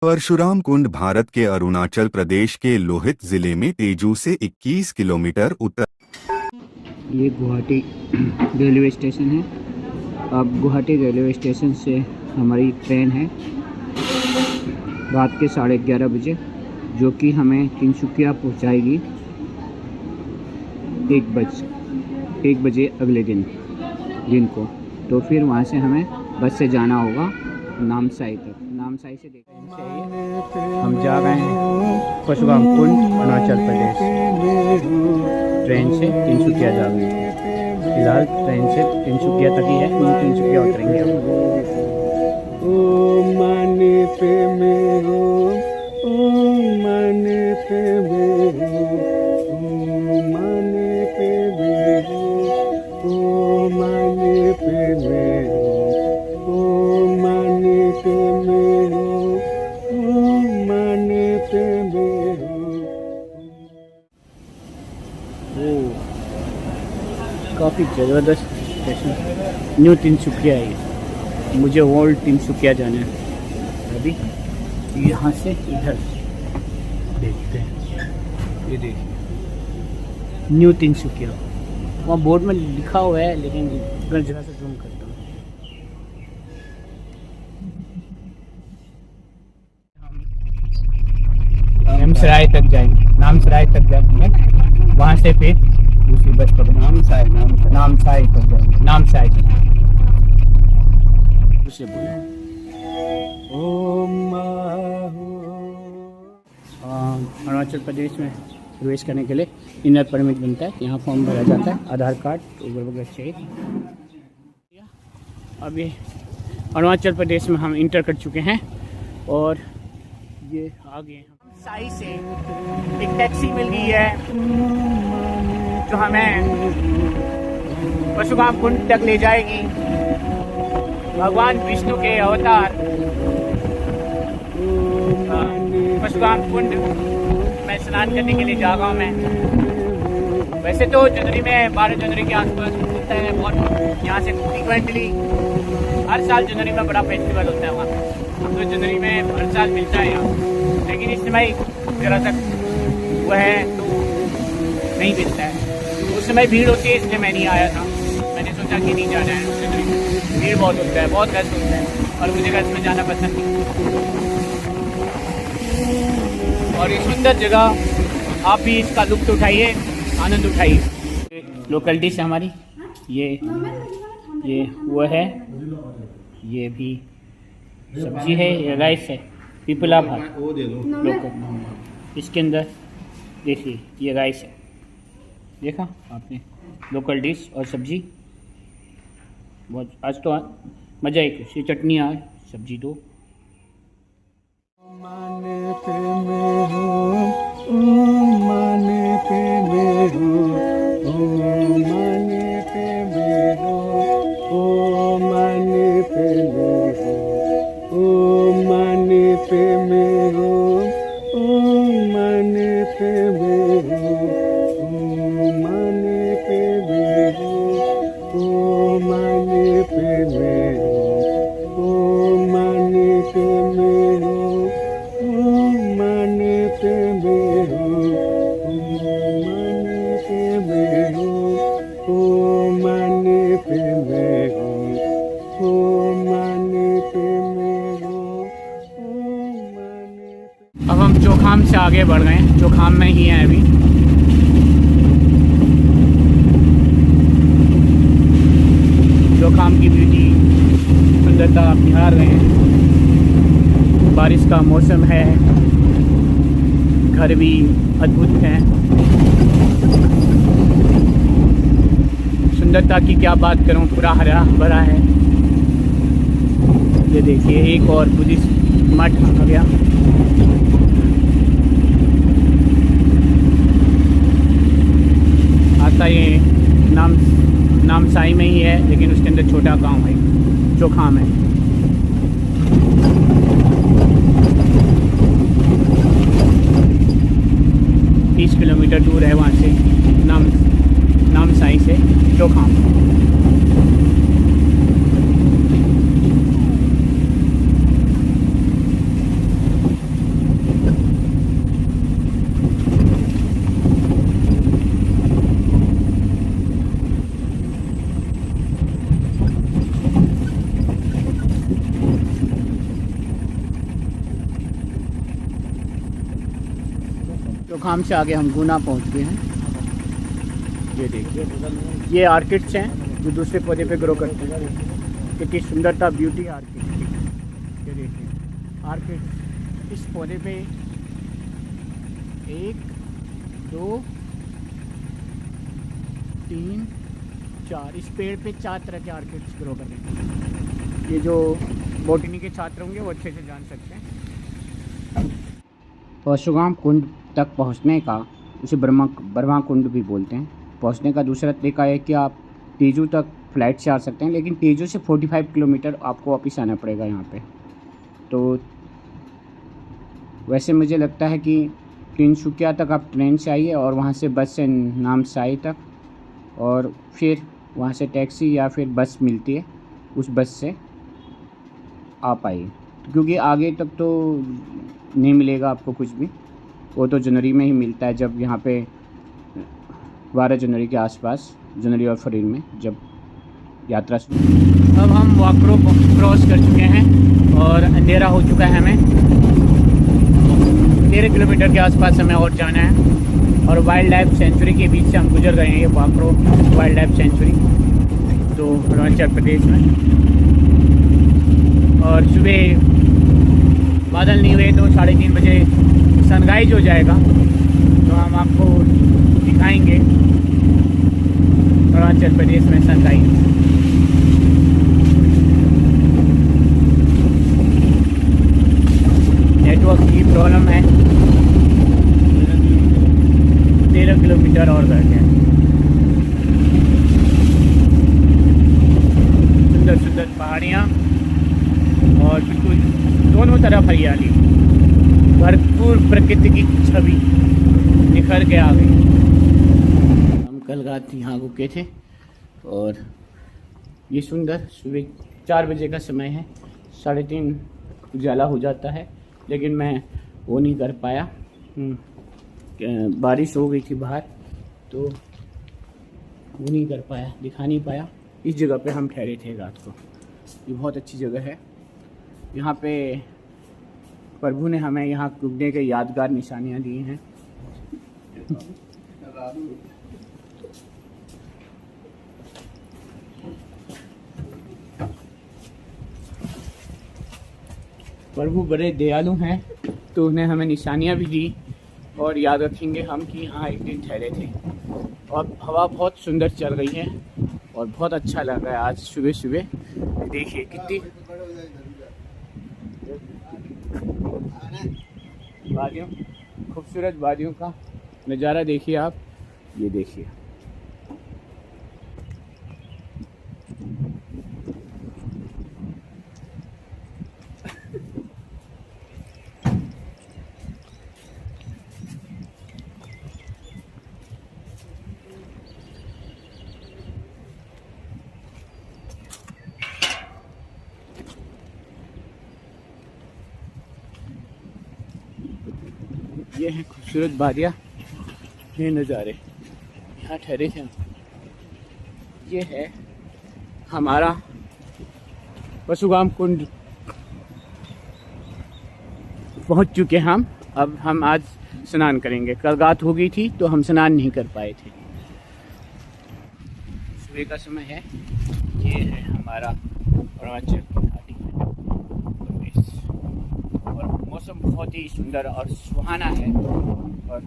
परशुराम कुंड भारत के अरुणाचल प्रदेश के लोहित जिले में तेजू से 21 किलोमीटर उत्तर। ये गुवाहाटी रेलवे स्टेशन है। अब गुवाहाटी रेलवे स्टेशन से हमारी ट्रेन है रात के 11:30 बजे, जो कि हमें तिनसुकिया पहुंचाएगी 1 बजे अगले दिन को। तो फिर वहां से हमें बस से जाना होगा नामसाई तक। नामसाई से हम जा रहे हैं परशुराम कुंड अरुणाचल प्रदेश। ट्रेन से तिनसुकिया जा रहे हैं। फिलहाल ट्रेन से तिनसुकिया तक ही है, तिनसुकिया उतरेंगे हम। काफ़ी ज़बरदस्त स्टेशन न्यू तिनसुकिया है। मुझे ओल्ड तिनसुकिया जाना है। अभी यहाँ से इधर देखते हैं। ये देखिए न्यू तिनसुकिया, वहाँ बोर्ड में लिखा हुआ है, लेकिन मैं जगह से जूम करता हूँ। नामसराय तक जाएंगे, नामसराय तक जाएंगे, वहाँ से फिर दूसरी बस पकड़ नामसाई तक जाएंगे। नामसाई तक उसे बोलो अरुणाचल प्रदेश में प्रवेश करने के लिए इनर परमिट बनता है। यहाँ फॉर्म भरा जाता है, आधार कार्ड वगैरह चाहिए। अभी अरुणाचल प्रदेश में हम इंटर कर चुके हैं और ये आ गए हम। साई से एक टैक्सी मिल गई है जो हमें परशुराम कुंड तक ले जाएगी। भगवान विष्णु के अवतार परशुराम कुंड में स्नान करने के लिए जा रहा हूँ मैं। वैसे तो जनवरी में 12 जनवरी के आसपास होता है बहुत, यहाँ से फ्रीक्वेंटली हर साल जनवरी में बड़ा फेस्टिवल होता है वहाँ। हम तो जनवरी में हर साल मिलता है यहाँ, लेकिन इस समय जरा तक वो है तो नहीं मिलता है। उस समय भीड़ होती है, इसलिए मैं नहीं आया था। मैंने सोचा कि नहीं जाना है, भीड़ बहुत होता है, बहुत रश होता है और मुझे रश में जाना पसंद नहीं। और ये सुंदर जगह आप भी इसका लुत्फ उठाइए, आनंद उठाइए। लोकल डिश हमारी ये वो है, ये भी सब्जी है, ये राइस है, पिपला भात लोकल। इसके अंदर देखिए ये राइस है, देखा आपने, लोकल डिश और सब्जी। बहुत आज तो मज़ा ही कुछ। ये चटनी है, सब्जी दो। अब हम चोखाम से आगे बढ़ गए हैं, चोखाम में ही हैं अभी। चोखाम की ब्यूटी सुंदरता निहार रहे हैं। बारिश का मौसम है, घर भी अद्भुत हैं। सुंदरता की क्या बात करूं, पूरा हरा भरा है। ये देखिए एक और बुद्धिस्ट मठ आ गया। आता ये नामसाई में ही है, लेकिन उसके अंदर छोटा गांव है, चोखाम है। किलोमीटर दूर है वहाँ से, नामसाई से चोखाम। चौखाम से आगे हम गुना पहुंच गए हैं। ये देखिए, ये ऑर्किड्स हैं जो दूसरे पौधे पे ग्रो करते हैं। कितनी सुंदरता, ब्यूटी ऑर्किड की। ये देखिए ऑर्किड इस पौधे पे 1 2 3 4, इस पेड़ पे 4 तरह के ऑर्किड्स ग्रो कर रहे हैं। ये जो बॉटनी के छात्र होंगे वो अच्छे से जान सकते हैं। परशुराम कुंड तक पहुंचने का, उसे ब्रह्मा कुंड भी बोलते हैं, पहुंचने का दूसरा तरीका है कि आप तेजू तक फ्लाइट से आ सकते हैं, लेकिन तेजू से 45 किलोमीटर आपको वापस आना पड़ेगा यहाँ पे। तो वैसे मुझे लगता है कि तिनसुकिया तक आप ट्रेन से आइए और वहाँ से बस से नामसाई तक, और फिर वहाँ से टैक्सी या फिर बस मिलती है, उस बस से आप आइए, क्योंकि आगे तक तो नहीं मिलेगा आपको कुछ भी। वो तो जनवरी में ही मिलता है, जब यहाँ पे 12 जनवरी के आसपास, जनवरी और फरवरी में जब यात्रा शुरू। अब हम वाकरो क्रॉस कर चुके हैं और अंधेरा हो चुका है। हमें 13 किलोमीटर के आसपास हमें और जाना है, और वाइल्ड लाइफ सेंचुरी के बीच से हम गुजर गए हैं। ये वाकरो वाइल्ड लाइफ सेंचुरी तो अरुणाचल प्रदेश में। और सुबह बादल नहीं हुए तो 3:30 बजे सनराइज हो जाएगा, तो हम आपको दिखाएंगे अरुणाचल प्रदेश में सनराइज। नेटवर्क की प्रॉब्लम है। 13 किलोमीटर और रह गए। सुंदर सुंदर पहाड़ियाँ और बिल्कुल दोनों तरफ हरियाली, भरपूर प्रकृति की छवि निखर के आ गई। हम कल रात यहाँ रुके थे और ये सुंदर सुबह 4 बजे का समय है, 3:30 उजाला हो जाता है, लेकिन मैं वो नहीं कर पाया। बारिश हो गई थी बाहर, तो वो नहीं कर पाया, दिखा नहीं पाया। इस जगह पे हम ठहरे थे रात को। ये बहुत अच्छी जगह है। यहाँ पे प्रभु ने हमें यहाँ रुकने के यादगार निशानियाँ दी हैं। प्रभु बड़े दयालु हैं, तो उन्हें हमें निशानियाँ भी दी, और याद रखेंगे हम कि यहाँ एक दिन ठहरे थे। और हवा बहुत सुंदर चल रही है और बहुत अच्छा लग रहा है आज सुबह सुबह। देखिए कितनी वादियों, खूबसूरत वादियों का नज़ारा देखिए आप। ये देखिए ये हैं खूबसूरत वादियाँ, ये नज़ारे, यहाँ ठहरे थे हम। ये है हमारा परशुराम कुंड, पहुँच चुके हम। अब हम आज स्नान करेंगे। कल रात हो गई थी तो हम स्नान नहीं कर पाए थे। सुबह का समय है। ये है हमारा अरुणाचल की घाटी में प्रवेश, और मौसम बहुत ही सुंदर और सुहाना है, और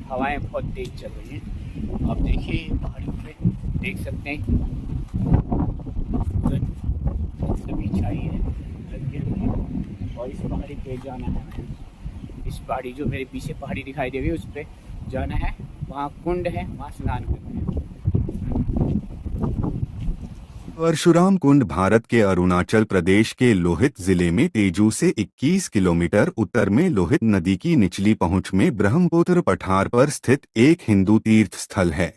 हवाएं बहुत तेज चल रही हैं। आप देखिए पहाड़ियों पे देख सकते हैं सभी छाई है, लगे हुए हैं। और इस पहाड़ी पे जाना है हमें। इस पहाड़ी जो मेरे पीछे पहाड़ी दिखाई दे रही है उस पे जाना है। वहाँ कुंड है, वहाँ स्नान करना है। परशुराम कुंड भारत के अरुणाचल प्रदेश के लोहित जिले में तेजू से 21 किलोमीटर उत्तर में लोहित नदी की निचली पहुंच में ब्रह्मपुत्र पठार पर स्थित एक हिंदू तीर्थ स्थल है।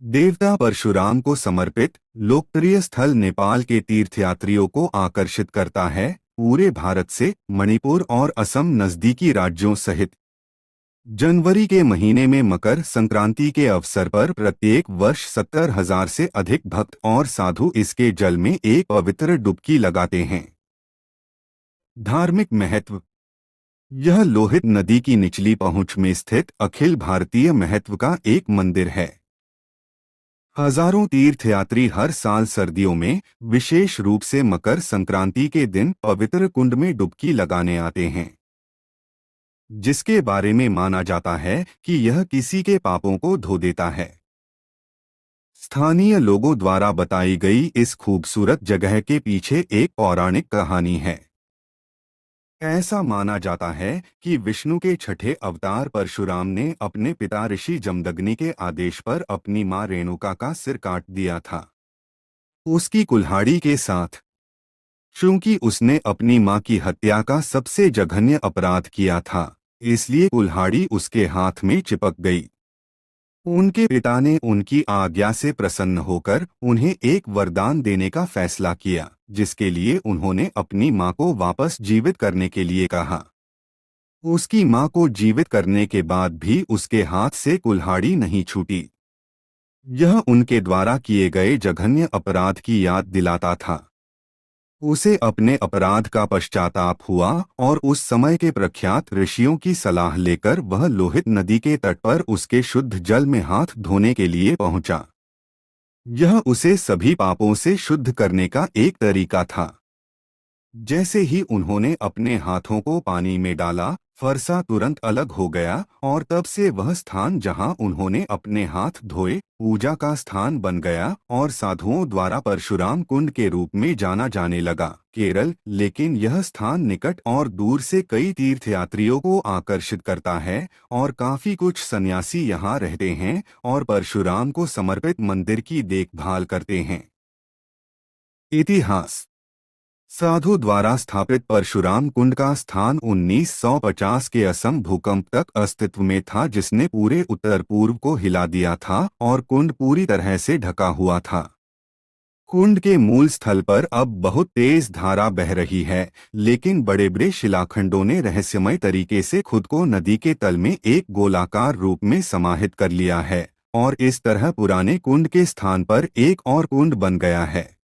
देवता परशुराम को समर्पित लोकप्रिय स्थल नेपाल के तीर्थयात्रियों को आकर्षित करता है। पूरे भारत से मणिपुर और असम नजदीकी राज्यों सहित जनवरी के महीने में मकर संक्रांति के अवसर पर प्रत्येक वर्ष 70,000 से अधिक भक्त और साधु इसके जल में एक पवित्र डुबकी लगाते हैं। धार्मिक महत्व। यह लोहित नदी की निचली पहुंच में स्थित अखिल भारतीय महत्व का एक मंदिर है। हजारों तीर्थयात्री हर साल सर्दियों में, विशेष रूप से मकर संक्रांति के दिन पवित्र कुंड में डुबकी लगाने आते हैं, जिसके बारे में माना जाता है कि यह किसी के पापों को धो देता है। स्थानीय लोगों द्वारा बताई गई इस खूबसूरत जगह के पीछे एक पौराणिक कहानी है। ऐसा माना जाता है कि विष्णु के छठे अवतार परशुराम ने अपने पिता ऋषि जमदग्नि के आदेश पर अपनी मां रेणुका का सिर काट दिया था, उसकी कुल्हाड़ी के साथ। चूंकि उसने अपनी मां की हत्या का सबसे जघन्य अपराध किया था, इसलिए कुल्हाड़ी उसके हाथ में चिपक गई। उनके पिता ने उनकी आज्ञा से प्रसन्न होकर उन्हें एक वरदान देने का फैसला किया, जिसके लिए उन्होंने अपनी मां को वापस जीवित करने के लिए कहा। उसकी मां को जीवित करने के बाद भी उसके हाथ से कुल्हाड़ी नहीं छूटी। यह उनके द्वारा किए गए जघन्य अपराध की याद दिलाता था। उसे अपने अपराध का पश्चाताप हुआ और उस समय के प्रख्यात ऋषियों की सलाह लेकर वह लोहित नदी के तट पर उसके शुद्ध जल में हाथ धोने के लिए पहुंचा। यह उसे सभी पापों से शुद्ध करने का एक तरीका था। जैसे ही उन्होंने अपने हाथों को पानी में डाला, फरसा तुरंत अलग हो गया और तब से वह स्थान जहां उन्होंने अपने हाथ धोए, पूजा का स्थान बन गया और साधुओं द्वारा परशुराम कुंड के रूप में जाना जाने लगा। केरल, लेकिन यह स्थान निकट और दूर से कई तीर्थयात्रियों को आकर्षित करता है और काफी कुछ सन्यासी यहाँ रहते हैं और परशुराम को समर्पित मंदिर की देखभाल करते हैं। इतिहास। साधु द्वारा स्थापित परशुराम कुंड का स्थान 1950 के असम भूकंप तक अस्तित्व में था, जिसने पूरे उत्तर पूर्व को हिला दिया था और कुंड पूरी तरह से ढका हुआ था। कुंड के मूल स्थल पर अब बहुत तेज धारा बह रही है, लेकिन बड़े बड़े शिलाखंडों ने रहस्यमय तरीके से खुद को नदी के तल में एक गोलाकार रूप में समाहित कर लिया है और इस तरह पुराने कुंड के स्थान पर एक और कुंड बन गया है।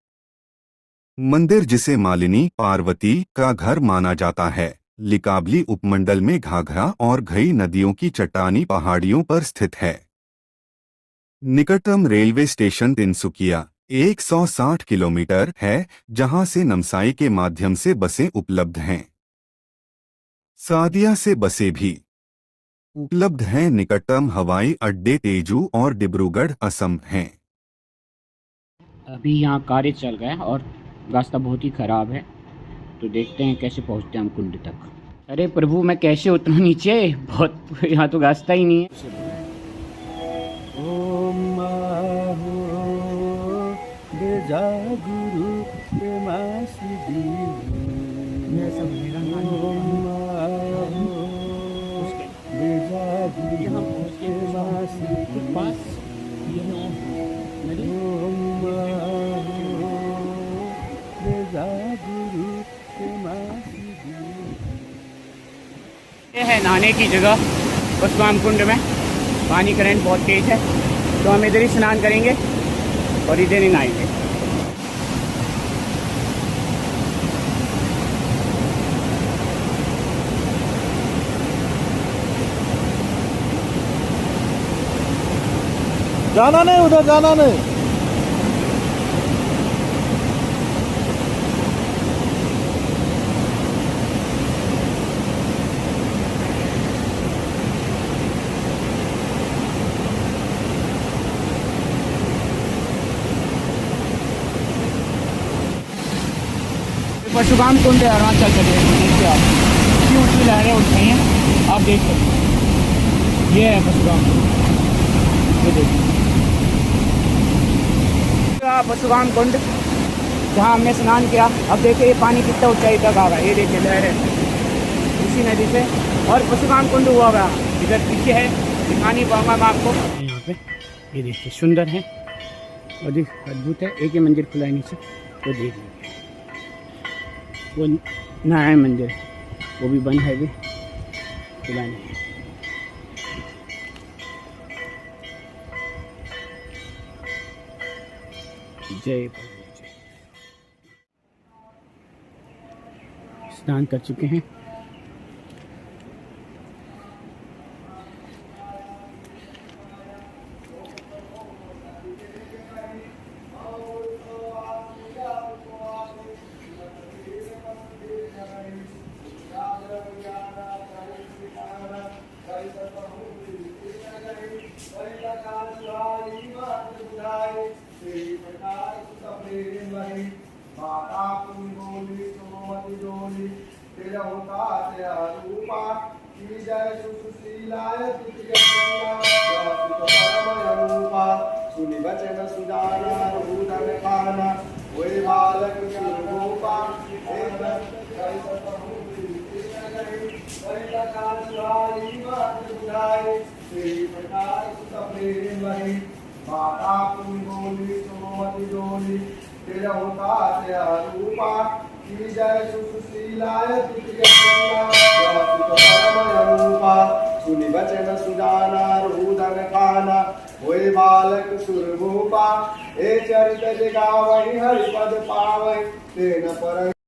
मंदिर, जिसे मालिनी पार्वती का घर माना जाता है, लिकाबली उपमंडल में घाघरा और घई नदियों की चट्टानी पहाड़ियों पर स्थित है। निकटतम रेलवे स्टेशन तिनसुकिया 160 किलोमीटर है, जहां से नमसाई के माध्यम से बसें उपलब्ध हैं। सादिया से बसें भी उपलब्ध हैं। निकटतम हवाई अड्डे तेजू और डिब्रूगढ़, असम हैं। अभी यहाँ कार्य चल रहा है और रास्ता बहुत ही ख़राब है, तो देखते हैं कैसे पहुँचते हैं हम कुंड तक। अरे प्रभु, मैं कैसे उतरूँ नीचे? बहुत यहाँ तो रास्ता ही नहीं है। ओम बेजा गुरु ये है नहाने की जगह परशुराम कुंड में। पानी करंट बहुत तेज है, तो हम इधर ही स्नान करेंगे और इधर ही नहाएंगे। जाना नहीं, उधर जाना नहीं। परशुराम कुंड अरुणाचल प्रदेश में नीचे आप ऊँची ऊँची लहरें उठ रही हैं, आप देख सकते हैं। ये है परशुराम कुंड, ये देखिए परशुराम कुंड जहाँ हमने स्नान किया। अब देखिए ये पानी कितना ऊंचाई तक आ रहा है, ये देखिए लहरें इसी नदी से। और परशुराम कुंड हुआ हुआ इधर पीछे है, दिखानी पाऊंगा मैं आपको। यहाँ पे ये देखिए सुंदर है, अधिक अद्भुत है। एक ही मंदिर खुला है नीचे, तो देख लीजिए। वो नारायण मंदिर है, वो भी बंद है, भी खुला नहीं है। जय प्रभु, जय। स्नान कर चुके हैं, माता पुण्य बोली सुमति डोली तिरहुता ते रूपा की जय सुशीलाय तुझे परम रूपा सुनि वचन सुजाना रूदन खाना वै बालक सुरूपा माता पुण्य बोली सुमति डोली तिरहुता ते रूपा की जय सुशीलाय तुझे परम रूपा सुनि वचन सुजाना रूदन खाना वै बालक सुरभूपा ए चरित जगावहि हरिपद पावै तेन पर